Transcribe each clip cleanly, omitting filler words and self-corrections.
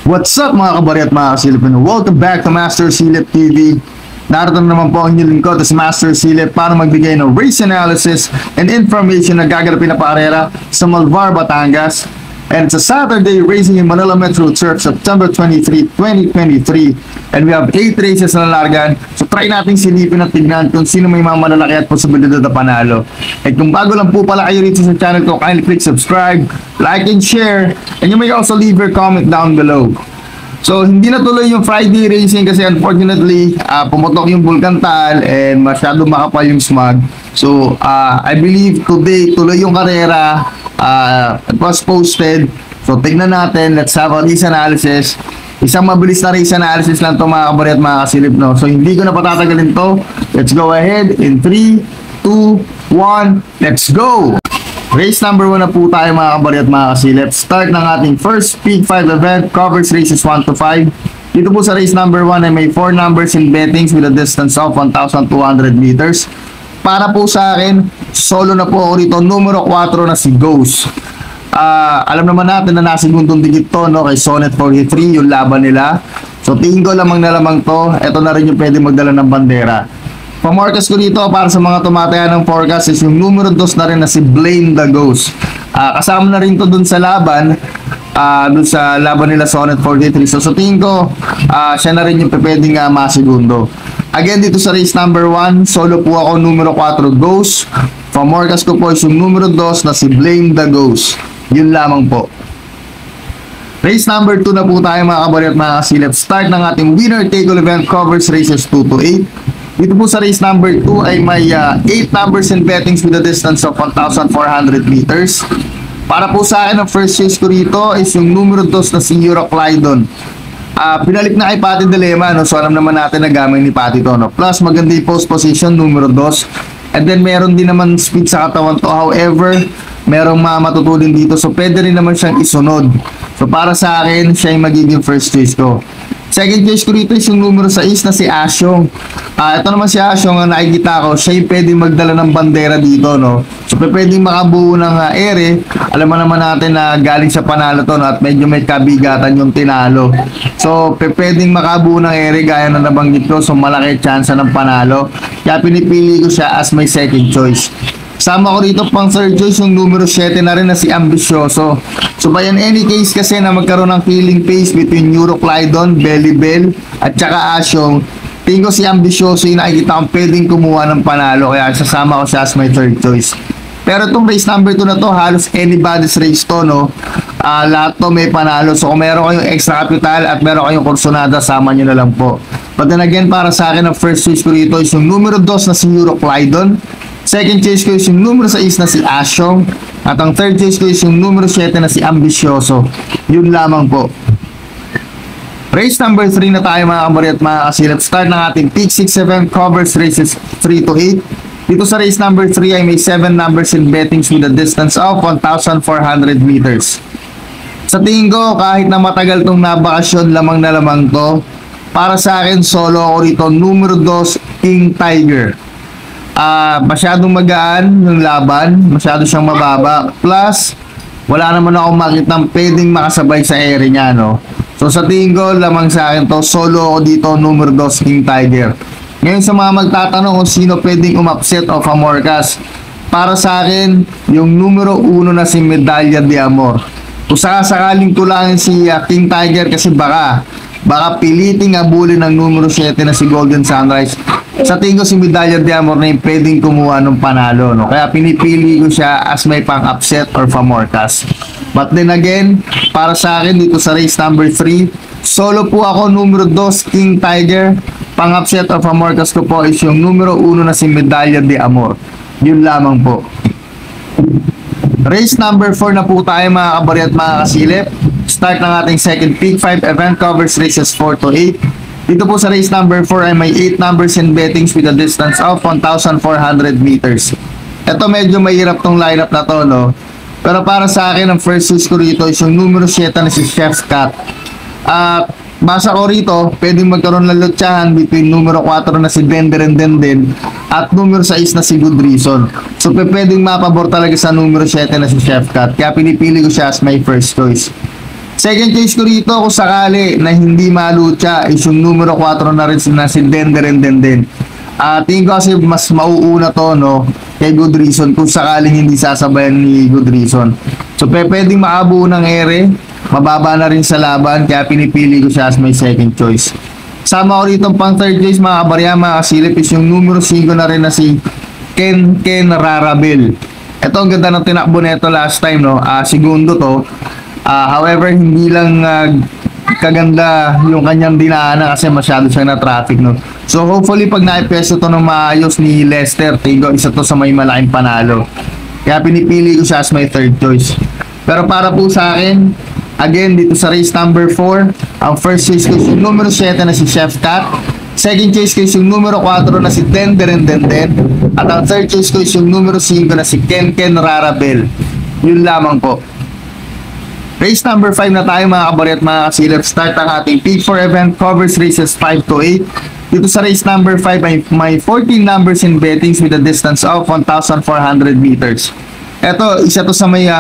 What's up mga kabari at mga kasilip? Welcome back to Master Silip TV. Narito na naman po ang inyong lingkod as Master Silip para magbigay ng race analysis and information na gaganapin na parera sa Malvar, Batangas. And it's a Saturday racing in Manila Metro Turf, September 23, 2023. And we have 8 races na largan. So try natin silipin at tignan kung sino may mga malalaki at posibilidad na panalo. At kung bago lang po pala kayo rito sa channel ko, kindly click subscribe, like and share. And you may also leave your comment down below. So hindi na tuloy yung Friday racing kasi unfortunately pumutok yung Bulkantal and masyado makapal yung smog. So I believe today tuloy yung karera. It was posted. So tignan natin, let's have a race analysis. Isang mabilis na race analysis lang to mga kabari at mga kasilip, no? So hindi ko na patatagalin to. Let's go ahead in 3, 2, 1, let's go! Race number 1 na po tayo mga kabari at mga kasilip. Start ng ating first Peak 5 event, covers races 1 to 5. Dito po sa race number 1 ay may 4 numbers in bettings with a distance of 1,200 meters. Para po sa akin, solo na po ako rito, numero 4 na si Ghost. Alam naman natin na nasa segundong digit to, no, kay Sonnet 43, yung laban nila. So tingin ko lamang na lamang to, ito na rin yung pwede magdala ng bandera. Pamorkas ko dito para sa mga tumataya ng forecast is yung numero 2 na rin na si Blame the Ghost. Kasama na rin to dun sa laban, nila Sonnet 43. So tingin ko, siya na rin yung pwedeng masegundo. Again, dito sa race number 1, solo po ako, numero 4 Ghost. Pamorkas ko po is yung numero 2 na si Blame the Ghost. Yun lamang po. Race number 2 na po tayo mga kabari at mga kasilip. Start ng ating winner take all event, covers races 2 to 8. Dito po sa race number 2 ay may 8 numbers in bettings with a distance of 1,400 meters. Para po sa akin, ang first race ko rito is yung numero 2 na si Euroclydon. Pinalik na kay Patty Dilema, no? So alam naman natin na gamay ni Patty to, no? Plus maganda yung post position, numero 2. And then meron din naman speed sa katawan to. However, merong matutulin dito. So pwede rin naman siyang isunod. So para sa akin, siya yung magiging first choice ko. Second choice ko dito is yung numero 6 na si Asyong. Ito naman si Asyong, ang nakikita ko, siya yung pwedeng magdala ng bandera dito, no? So pwedeng makabuo ng ere. Alam mo naman natin na galing sa panalo to, no? At medyo may kabigatan yung tinalo. So pwedeng makabuo ng ere gaya na nabanggit ko. So malaki chance ng panalo. Kaya pinipili ko siya as my second choice. Sama ko rito pang third choice yung numero 7 na rin na si Ambisyoso. So by any case kasi na magkaroon ng feeling pace between Euroclydon, Belly Bell at saka Asyong, tingin ko si Ambisyoso yung nakikita kong pwedeng kumuha ng panalo, kaya sasama ko siya as my third choice. Pero itong race number 2 na to, halos anybody's race to, no? Lahat to may panalo. So kung meron kayong extra capital at meron kayong kursonada, sama nyo na lang po. But then again, para sa akin, ang first choice ko rito is yung numero 2 na si Euroclydon. Second choice ko is yung numero 6 na si Asyong. At ang third choice ko is yung numero 7 na si Ambisyoso. Yun lamang po. Race number 3 na tayo mga kabari at mga kasilip. Start ng ating Peak 6-7 covers races 3 to 8. Dito sa race number 3 ay may 7 numbers in bettings with a distance of 1,400 meters. Sa tingin ko, kahit na matagal tong nabakasyon, lamang na lamang to. Para sa akin, solo ako rito, numero 2, King Tiger. Masyadong magaan yung laban, masyado siyang mababa. Plus, wala naman akong makitang pwedeng makasabay sa ere niya, no? So sa tingin ko, lamang sa akin to, solo ako dito, numero 2, King Tiger. Ngayon sa mga magtatanong kung sino pwedeng umupset o famorkas, para sa akin, yung numero 1 na si Medalla de Amor. Kung sakaling tulangin si King Tiger kasi baka piliting abulin ng numero 7 na si Golden Sunrise. Sa tingin ko si Medalla de Amor na yung pwedeng kumuha ng panalo, no? Kaya pinipili ko siya as may pang-upset or famorkas. But then again, para sa akin dito sa race number 3, solo po ako, numero 2, King Tiger. Pang-upset or famorkas ko po is yung numero 1 na si Medalla de Amor. Yun lamang po. Race number 4 na po tayo mga kabari at mga kasilip. Start ng ating second Peak 5 event, covers races 4 to 8. Dito po sa race number 4 ay may 8 numbers in bettings with a distance of 1,400 meters. Ito medyo mahirap tong lineup na to, no? Pero para sa akin, ang first choice ko rito is yung numero 7 na si Chef's Cat. Basa ko rito, pwedeng magkaroon ng lutsahan between numero 4 na si Denden at numero 6 na si Good Reason. So pwedeng mapabor talaga sa numero 7 na si Chef Cat. Kaya pinipili ko siya as my first choice. Second choice ko rito kung sakali na hindi malucha is yung numero 4 na rin na si Denden. Tingin ko kasi mas mauuna to, no, kay Good Reason kung sakaling hindi sasabayan ni Good Reason. So pwedeng makabuo ng ere, mababa na rin sa laban, kaya pinipili ko siya as my second choice. Sama ko rito pang third choice mga kabarya, mga kasilip, is yung numero 5 na rin na si Ken Rarabel. Ito ang ganda ng tinakbo nito last time, no, segundo to. However, hindi lang kaganda yung kanyang dinaanan kasi masyado siya na traffic, no. So hopefully pag naipeso to ng maayos ni Lester, tinggo isa to sa may malaking panalo. Kaya pinipili ko siya as my third choice. Pero para po sa akin, again dito sa race number 4, ang first choice ko yung numero 7 na si Chef Cat. Second choice ko yung numero 4 na si Denden. At ang third choice ko yung numero 5 na si Ken Rarabel. Yun lamang po. Race number 5 na tayo mga kabari at mga kasilip. Start ang ating P4 event, covers races 5 to 8. Dito sa race number 5 ay may 14 numbers in bettings with a distance of 1,400 meters. Ito, isa to sa may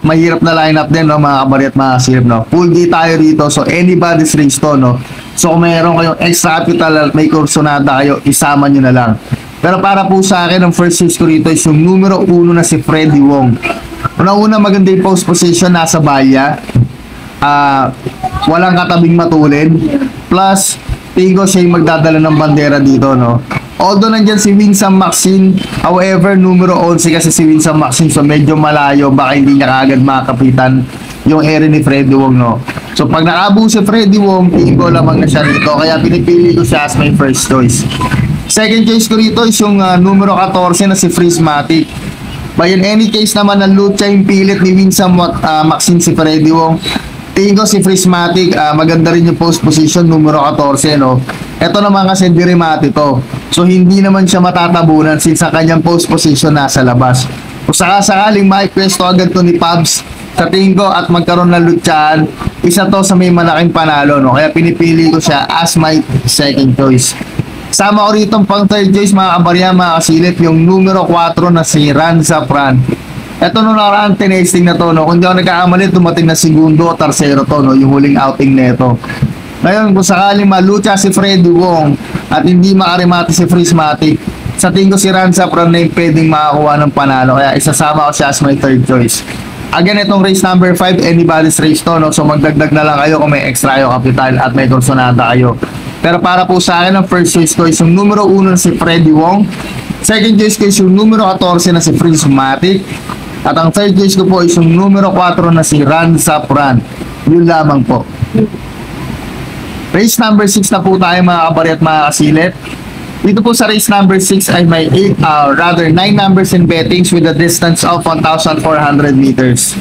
mahirap na lineup din, no, mga kabari at mga kasilip, no. Full day tayo rito, so anybody's race to, no. So kung mayroon kayong extra capital at may kursonada kayo, isama nyo na lang. Pero para po sa akin, ang first choice ko rito is yung numero 1 na si Freddy Wong. Una-una, maganda yung post position, nasa balya. Walang katabing matulin. Plus, tingin ko siya yung magdadala ng bandera dito, no. Although nandyan si Winsome Maxine, however, numero 11 kasi si Winsome Maxine, so medyo malayo, baka hindi niya kaagad makakapitan yung ere ni Freddy Wong, no. So pag nakabu si Freddy Wong, tingin ko lamang na siya rito, kaya pinipili ko siya as my first choice. Second choice ko rito is yung numero 14 na si Frismatic. But in any case naman, ang lucha yung pilit ni Winsome Maxine si Freddy Wong. Tingin ko si Frismatic, maganda rin yung post position, numero 14, no. Ito naman kasi dirimati to. So hindi naman siya matatabunan since ang kanyang post position nasa labas. Kung sakaling maipwesto agad to ni Pabs sa tingin ko at magkaroon ng lutsaan, isa to sa may malaking panalo, no. Kaya pinipili ko siya as my second choice. Sama ko rito pang third choice mga kabarya, mga kasilip, yung numero 4 na si Ran Zafran. Ito nung nakaraan tinesting na to, no. Kung di ako nagkakamali, dumating na segundo o tercero to, no, yung huling outing neto. Ngayon, kung sakaling malucha si Freddy Wong at hindi makarimati si Frismatic, sa tingin ko si Ran Zafran na yung pwedeng makakuha ng panalo. Kaya isasama ko siya as my third choice. Again, itong race number 5, anybody's race to, no. So magdagdag na lang kayo kung may extra kayo kapital at may kursonada kayo. Pero para po sa akin, ang first choice ko is yung numero 1 na si Freddy Wong. Second choice ko is yung numero 14 na si Frismatic. At ang third choice ko po is yung numero 4 na si Ran Zafran. Yun lamang po. Race number 6 na po tayo mga kabari at mga kasilip. Dito po sa race number 6 ay may 9 numbers in bettings with a distance of 1,400 meters.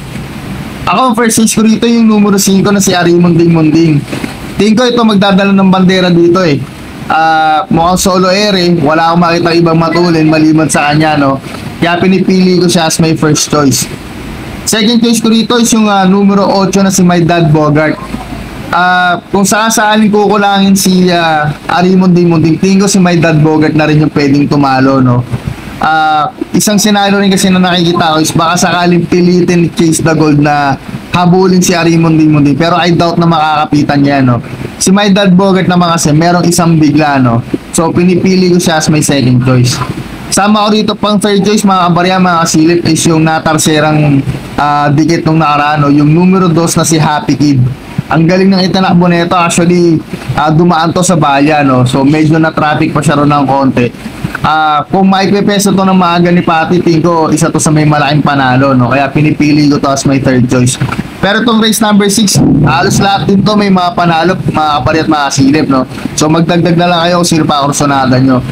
Ako, first choice ko rito yung numero 5 na si Arimunding. Tingin ko ito magdadala ng bandera dito eh. Mukhang solo ere, wala akong makita ibang matulin maliban sa kanya, no. Kaya pinipili ko siya as my first choice. Second choice ko rito is yung numero 8 na si My Dad Bogart. Kung sakaling kukulangin si Arimunding, tingin ko si My Dad Bogart na rin yung pwedeng tumalo, no. Isang senaryo rin kasi na nakikita ko is baka sakaling pilitin ni Chase the Gold na habulin si Arimunding, pero I doubt na makakapitan niya, no. Si My Dad Bogart naman kasi merong isang bigla, no. So pinipili ko siya as my second choice. Sama ko rito pang third choice mga kabarya, mga kasilip, is yung natarserang dikit nung nakaraan, no, yung numero 2 na si Happy Kid. Ang galing ng itinakbo nito, actually dumaan to sa balya, no. So medyo na traffic pa siya ron ng konti. Kung maipepeso to ng maaga ni Patty, tingin ko isa to sa may malaking panalo, no. Kaya pinipili ko to as my third choice. Pero itong race number 6, halos lahat din to may mga panalo, mga kapari at mga silip, no. So magdagdag na lang kayo kung sino pa kursonada nyo.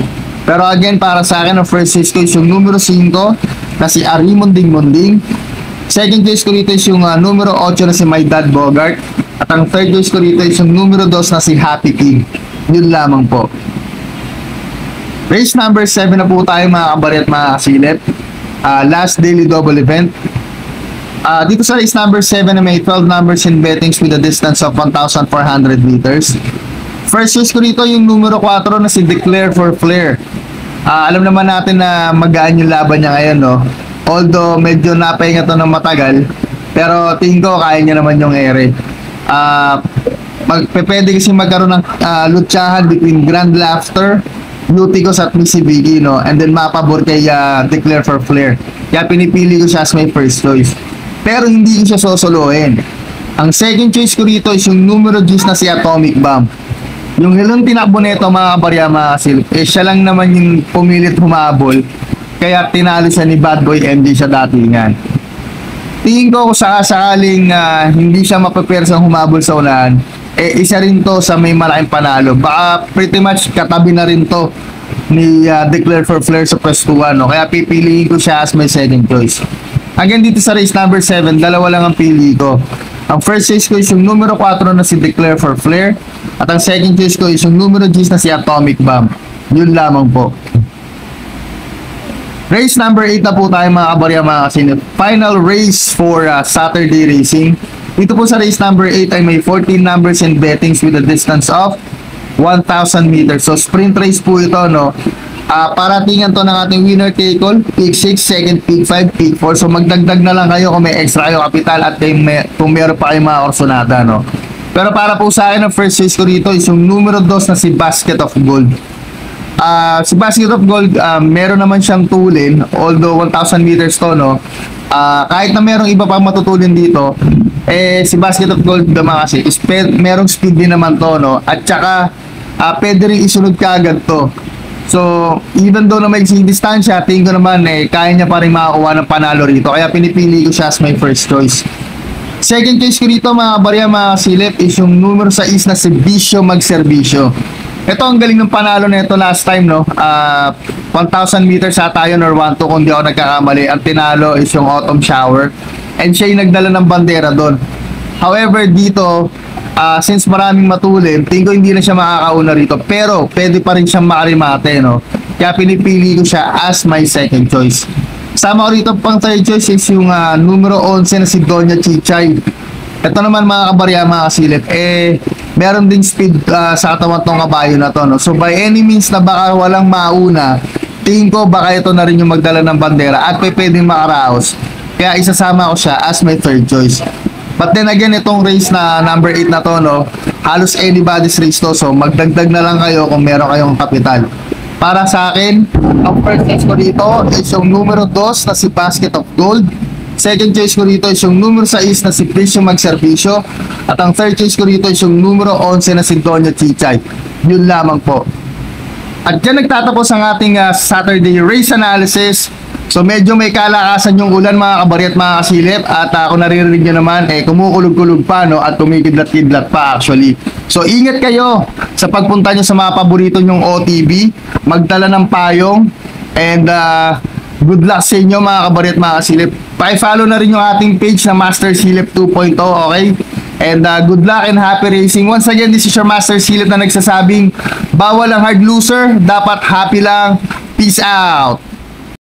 Pero again, para sa akin, ang first choice ko is yung numero 5 na si Arimunding. Second choice ko dito is yung numero 8 na si My Dad Bogart. At ang third choice ko dito is yung numero 2 na si Happy King. Yun lamang po. Race number 7 na po tayo mga kabari at mga kasilip. Last daily double event. Dito sa race number 7 na may 12 numbers in bettings with a distance of 1,400 meters. First choice ko dito yung numero 4 na si Declare for Flair. Alam naman natin na magaan yung laban niya ngayon, no. Although medyo napahinga to ng matagal, pero tingin ko kaya niya naman yung ere. Pwede kasi magkaroon ng lutsahan between Grand Laughter, Luticos at Missy Biggie, no? And then mapabor kay Declare for Flair. Kaya pinipili ko siya as my first choice. Pero hindi ko siya sosolohin. Ang second choice ko rito is yung numero 10 na si Atomic Bomb. Yung hilong tinakbo nito mga kabarya mga kasilip, siya lang naman yung pumilit humabol. Kaya tinalo siya ni Bad Boy MJ sa datingan. Tingin ko kung sakaling hindi siya mapapersang humabol sa unahan, isa rin to sa may malaking panalo. Baka pretty much katabi na rin to ni Declare for Flair sa Press 2, no? Kaya pipiliin ko siya as my second choice. Again, dito sa race number 7, dalawa lang ang pili ko. Ang first choice ko is yung numero 4 na si Declare for Flair. At ang second choice ko is yung numero 10 na si Atomic Bomb. Yun lamang po. Race number 8 na po tayo mga kabarya mga kasinip. Final race for Saturday racing. Dito po sa race number 8 ay may 14 numbers and bettings with a distance of 1,000 meters. So sprint race po ito, no? Paratingan to ng ating winner take all, pick 6, second pick 5, pick 4. So magdagdag na lang kayo kung may extra kayo kapital at kung meron pa kayong mga orsonada, no? Pero para po sa akin, ang first choice ko rito is yung numero 2 na si Basket of Gold. Si Basket of Gold, meron naman siyang tulin, although 1,000 meters to, no? Kahit na merong iba pang matutulin dito, si Basket of Gold naman kasi merong speed din naman to, no? At saka pwede rin isunod ka agad to. So even though na may distansya, tingin ko naman kaya niya pa rin makakuha ng panalo rito, kaya pinipili ko siya as my first choice. Second choice ko rito mga barya mga silip is yung numero 6 na si Bisyo Magserbisyo. Ito ang galing ng panalo na ito last time, no? 1,000 meters ata yun or 1-2 kung di ako nagkakamali. Ang tinalo is yung Autumn Shower. And siya yung nagdala ng bandera doon. However, dito, since maraming matulin, tingin ko hindi na siya makakauna rito. Pero, pwede pa rin siyang makarimate, no? Kaya pinipili ko siya as my second choice. Sama ko rito pang third choice is yung numero 11 na si Doña Chichay. Ito naman mga kabarya, mga kasilip, meron din speed sa katawan tong kabayo na to, no? So by any means na baka walang mauna, tingin ko baka ito na rin yung magdala ng bandera at pwedeng makaraos. Kaya isasama ko siya as my third choice. But then again, itong race na number 8 na to, no, halos anybody's race to. So magdagdag na lang kayo kung meron kayong kapital. Para sa akin, ang first choice ko dito is yung numero 2 na si Basket of Gold. Second choice ko rito is yung numero 6 na si Bisyo Magserbisyo. At ang third choice ko rito is yung numero 11 na si Doña Chichay. Yun lamang po. At dyan nagtatapos ang ating Saturday race analysis. So medyo may kalakasan yung ulan mga kabari at mga kasilip. At kung naririnig nyo naman, kumukulog-kulog pa, no? At kumikidlat-kidlat pa actually. So ingat kayo sa pagpunta nyo sa mga paborito nyong OTB. Magdala ng payong. And good luck sa inyo mga kabari at mga kasilip. Pa-follow na rin yung ating page na Master Silip 2.0, okay? And good luck and happy racing. Once again, this is your Master Silip na nagsasabing, bawal ang hard loser, dapat happy lang. Peace out!